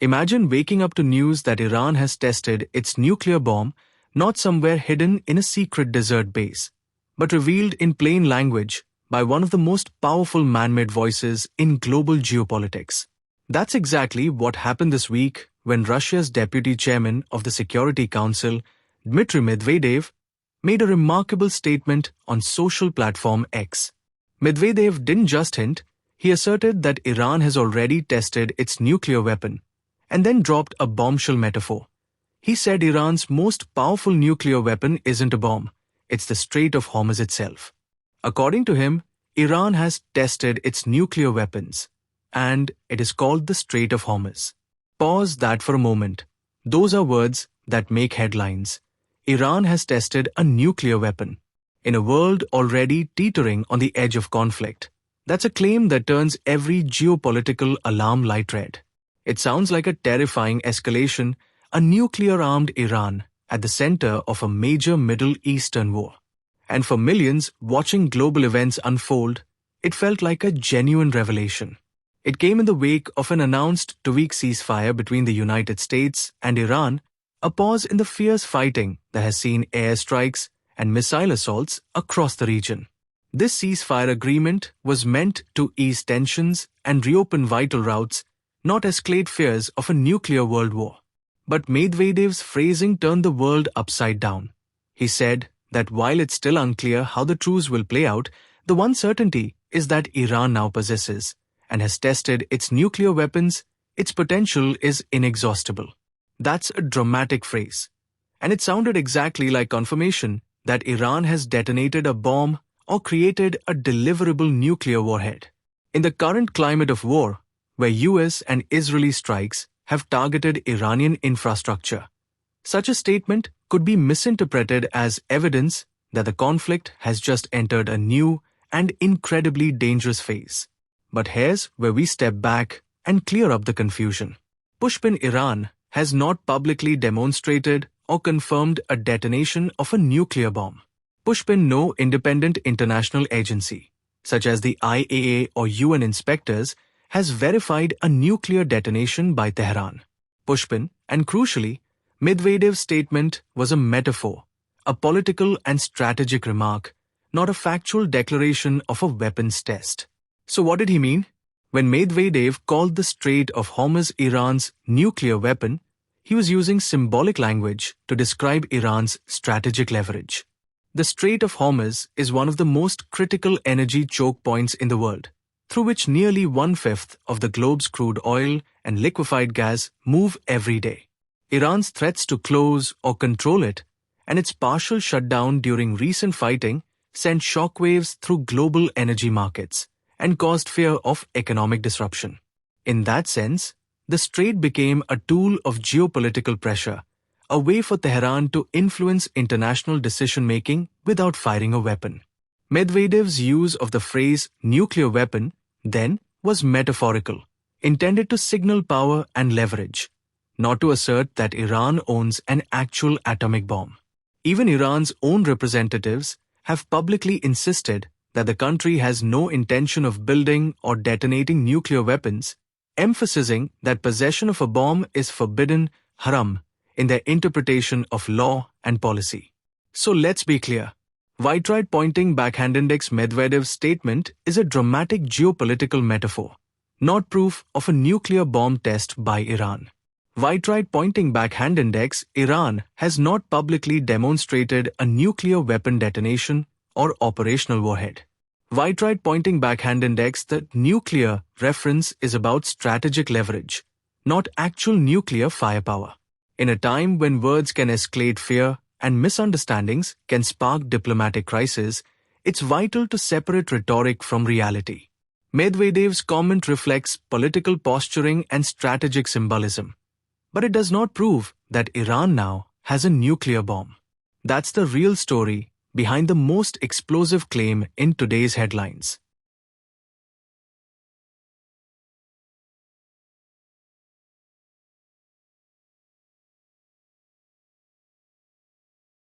Imagine waking up to news that Iran has tested its nuclear bomb, not somewhere hidden in a secret desert base, but revealed in plain language by one of the most powerful man-made voices in global geopolitics. That's exactly what happened this week when Russia's deputy chairman of the Security Council, Dmitry Medvedev, made a remarkable statement on social platform X. Medvedev didn't just hint, he asserted that Iran has already tested its nuclear weapon, and then dropped a bombshell metaphor. He said Iran's most powerful nuclear weapon isn't a bomb, it's the Strait of Hormuz itself. According to him, Iran has tested its nuclear weapons, and it is called the Strait of Hormuz. Pause that for a moment. Those are words that make headlines. Iran has tested a nuclear weapon. In a world already teetering on the edge of conflict, that's a claim that turns every geopolitical alarm light red. It sounds like a terrifying escalation, a nuclear-armed Iran at the center of a major Middle Eastern war. And for millions watching global events unfold, it felt like a genuine revelation. It came in the wake of an announced two-week ceasefire between the United States and Iran, a pause in the fierce fighting that has seen airstrikes and missile assaults across the region. This ceasefire agreement was meant to ease tensions and reopen vital routes, not escalate fears of a nuclear world war. But Medvedev's phrasing turned the world upside down. He said that while it's still unclear how the truce will play out, the one certainty is that Iran now possesses and has tested its nuclear weapons, its potential is inexhaustible. That's a dramatic phrase. And it sounded exactly like confirmation that Iran has detonated a bomb or created a deliverable nuclear warhead. In the current climate of war, where US and Israeli strikes have targeted Iranian infrastructure, such a statement could be misinterpreted as evidence that the conflict has just entered a new and incredibly dangerous phase. But here's where we step back and clear up the confusion. Pushpin Iran has not publicly demonstrated or confirmed a detonation of a nuclear bomb. Pushpin no independent international agency, such as the IAEA or UN inspectors, has verified a nuclear detonation by Tehran. Pushpin, and crucially, Medvedev's statement was a metaphor, a political and strategic remark, not a factual declaration of a weapons test. So what did he mean? When Medvedev called the Strait of Hormuz Iran's nuclear weapon, he was using symbolic language to describe Iran's strategic leverage. The Strait of Hormuz is one of the most critical energy choke points in the world, through which nearly 1/5 of the globe's crude oil and liquefied gas move every day. Iran's threats to close or control it, and its partial shutdown during recent fighting, sent shockwaves through global energy markets and caused fear of economic disruption. In that sense, the strait became a tool of geopolitical pressure, a way for Tehran to influence international decision-making without firing a weapon. Medvedev's use of the phrase nuclear weapon, then, was metaphorical, intended to signal power and leverage, not to assert that Iran owns an actual atomic bomb. Even Iran's own representatives have publicly insisted that the country has no intention of building or detonating nuclear weapons, emphasizing that possession of a bomb is forbidden, haram, in their interpretation of law and policy. So let's be clear. White pointing backhanded's Medvedev's statement is a dramatic geopolitical metaphor, not proof of a nuclear bomb test by Iran. White pointing backhanded's Iran has not publicly demonstrated a nuclear weapon detonation or operational warhead. White pointing backhanded's the nuclear reference is about strategic leverage, not actual nuclear firepower. In a time when words can escalate fear and misunderstandings can spark diplomatic crises, it's vital to separate rhetoric from reality. Medvedev's comment reflects political posturing and strategic symbolism, but it does not prove that Iran now has a nuclear bomb. That's the real story behind the most explosive claim in today's headlines.